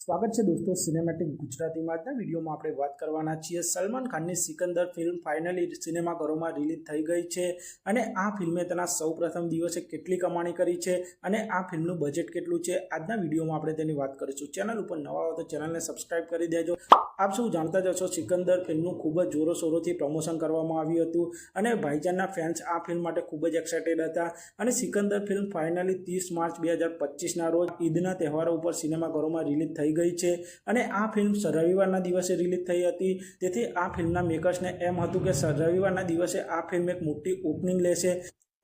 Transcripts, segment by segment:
સ્વાગત છે દોસ્તો સિનેમેટિક ગુજરાતીમાં। આજના વિડીયોમાં આપણે વાત કરવાના છીએ સલમાન ખાનની સિકંદર ફિલ્મ ફાઇનલી સિનેમાઘરોમાં રિલીઝ થઈ ગઈ છે અને આ ફિલ્મે તેના સૌપ્રથમ દિવસે કેટલી કમાણી કરી છે અને આ ફિલ્મનું બજેટ કેટલું છે આજના વિડીયોમાં આપણે તેની વાત કરીશું। ચેનલ ઉપર નવા હો તો ચેનલને સબસ્ક્રાઇબ કરી દેજો। આપ સૌ જાણતા જ હશો સિકંદર ફિલ્મનું ખૂબ જ જોરોશોરોથી પ્રમોશન કરવામાં આવ્યું હતું અને ભાઈજાનના ફેન્સ આ ફિલ્મ માટે ખૂબ જ એક્સાઇટેડ હતા અને સિકંદર ફિલ્મ ફાઇનલી 30 માર્ચ 2025ના રોજ ઈદના તહેવારો ઉપર સિનેમાઘરોમાં રિલીઝ થઈ ગઈ છે અને આ ફિલ્મ રવિવારના દિવસે રિલીઝ થઈ હતી। તેથી આ ફિલ્મના મેકર્સને એમ હતું કે રવિવારના દિવસે આ ફિલ્મ એક મોટી ઓપનિંગ લેશે।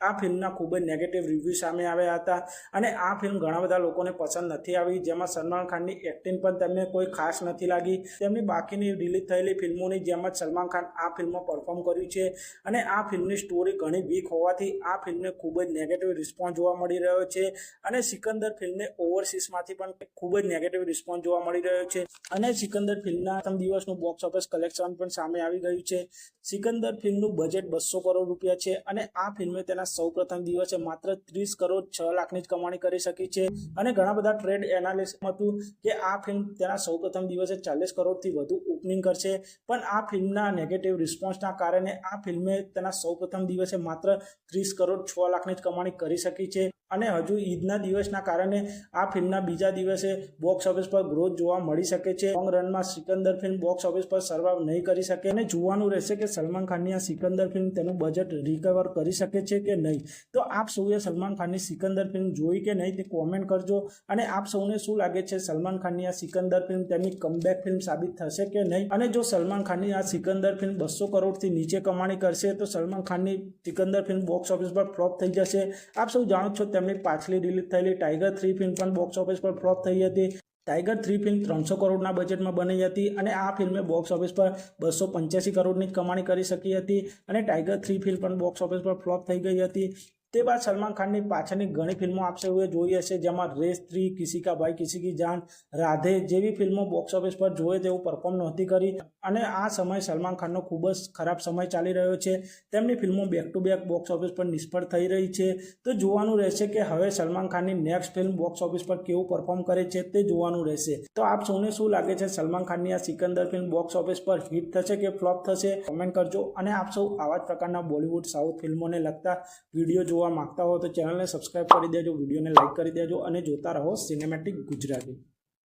આ ફિલ્મના ખૂબ જ નેગેટિવ રિવ્યૂ સામે આવ્યા હતા અને આ ફિલ્મ ઘણા બધા લોકોને પસંદ નથી આવી, જેમાં સલમાન ખાનની એક્ટિંગ પણ તેમને કોઈ ખાસ નથી લાગી। તેમની બાકીની રિલીઝ થયેલી ફિલ્મોની જેમ જ સલમાન ખાન આ ફિલ્મમાં પરફોર્મ કર્યું છે અને આ ફિલ્મની સ્ટોરી ઘણી વીક હોવાથી આ ફિલ્મને ખૂબ જ નેગેટિવ રિસ્પોન્સ જોવા મળી રહ્યો છે અને સિકંદર ફિલ્મને ઓવરસીઝમાંથી પણ ખૂબ જ નેગેટિવ રિસ્પોન્સ જોવા મળી રહ્યો છે અને સિકંદર ફિલ્મના પ્રથમ દિવસનું બોક્સ ઓફિસ કલેક્શન પણ સામે આવી ગયું છે। સિકંદર ફિલ્મનું બજેટ 200 કરોડ રૂપિયા છે અને આ ફિલ્મે તેના સૌપ્રથમ દિવસે માત્ર 30 કરોડ 6 લાખની જ કમાણી કરી શકી છે અને ઘણા બધા ટ્રેડ એનાલિસ્ટ હતું કે આ ફિલ્મ તેના સૌપ્રથમ દિવસે 40 કરોડથી વધુ ઓપનિંગ કરશે, પણ આ ફિલ્મના નેગેટિવ રિસ્પોન્સના કારણે આ ફિલ્મે તેના સૌપ્રથમ દિવસે માત્ર 30 કરોડ 6 લાખની જ કમાણી કરી શકી છે અને હજુ ઈદના દિવસના કારણે આ ફિલ્મના બીજા દિવસે બોક્સ ઓફિસ પર ગ્રોથ જોવા મળી શકે છે। લોંગ રનમાં સિકંદર ફિલ્મ બોક્સ ઓફિસ પર સર્વાઈવ નહીં કરી શકે અને જોવાનું રહેશે કે સલમાન ખાનની આ સિકંદર ફિલ્મ તેનું બજેટ રિકવર કરી શકે છે કે નહીં। તો આપ સૌએ સલમાન ખાનની સિકંદર ફિલ્મ જોઈ કે નહીં તે કોમેન્ટ કરજો અને આપ સૌને શું લાગે છે સલમાન ખાનની આ સિકંદર ફિલ્મ તેની કમબેક ફિલ્મ સાબિત થશે કે નહીં, અને જો સલમાન ખાનની આ સિકંદર ફિલ્મ 200 કરોડથી નીચે કમાણી કરશે તો સલમાન ખાનની સિકંદર ફિલ્મ બોક્સ ઓફિસ પર ફ્લોપ થઈ જશે। આપ સૌ જાણો છો તેમની પાછલી રિલીઝ થયેલી ટાઈગર 3 ફિલ્મ પણ બોક્સ ઓફિસ પર ફ્લોપ થઈ હતી। ટાઈગર 3 ફિલ્મ 300 કરોડના બજેટમાં બની હતી અને આ ફિલ્મે બોક્સ ઓફિસ પર 285 કરોડની કમાણી કરી શકી હતી અને ટાઈગર 3 ફિલ્મ પણ બોક્સ ઓફિસ પર ફ્લોપ થઈ ગઈ હતી। તે બાદ સલમાન ખાનની પાછળની ઘણી ફિલ્મો આપ સૌએ જોઈ હશે, જેમાં રેસ 3, કિસી કા ભાઈ કિસી કી જાન, રાધે જેવી ફિલ્મો બોક્સ ઓફિસ પર જોઈએ તેવું પરફોર્મ નહોતી કરી અને આ સમય સલમાન ખાનનો ખૂબ જ ખરાબ સમય ચાલી રહ્યો છે। તેમની ફિલ્મો back to back box office પર નિષ્ફળ થઈ રહી છે। તો જોવાનું રહેશે કે હવે સલમાન ખાનની નેક્સ્ટ ફિલ્મ બોક્સ ઓફિસ પર કેવું પરફોર્મ કરે છે તે જોવાનું રહેશે। તો આપ સૌને શું લાગે છે સલમાન ખાનની આ સિકંદર ફિલ્મ બોક્સ ઓફિસ પર હિટ થશે કે ફ્લોપ થશે, કોમેન્ટ કરજો। અને આપ સૌ આવા જ પ્રકારના બોલિવૂડ સાઉથ ફિલ્મોને લગતા વિડીયો જોવા માંગતા હો તો ચેનલને સબસ્ક્રાઇબ કરી દેજો, વિડીયોને લાઇક કરી દેજો અને જોતા રહો સિનેમેટિક ગુજરાતી।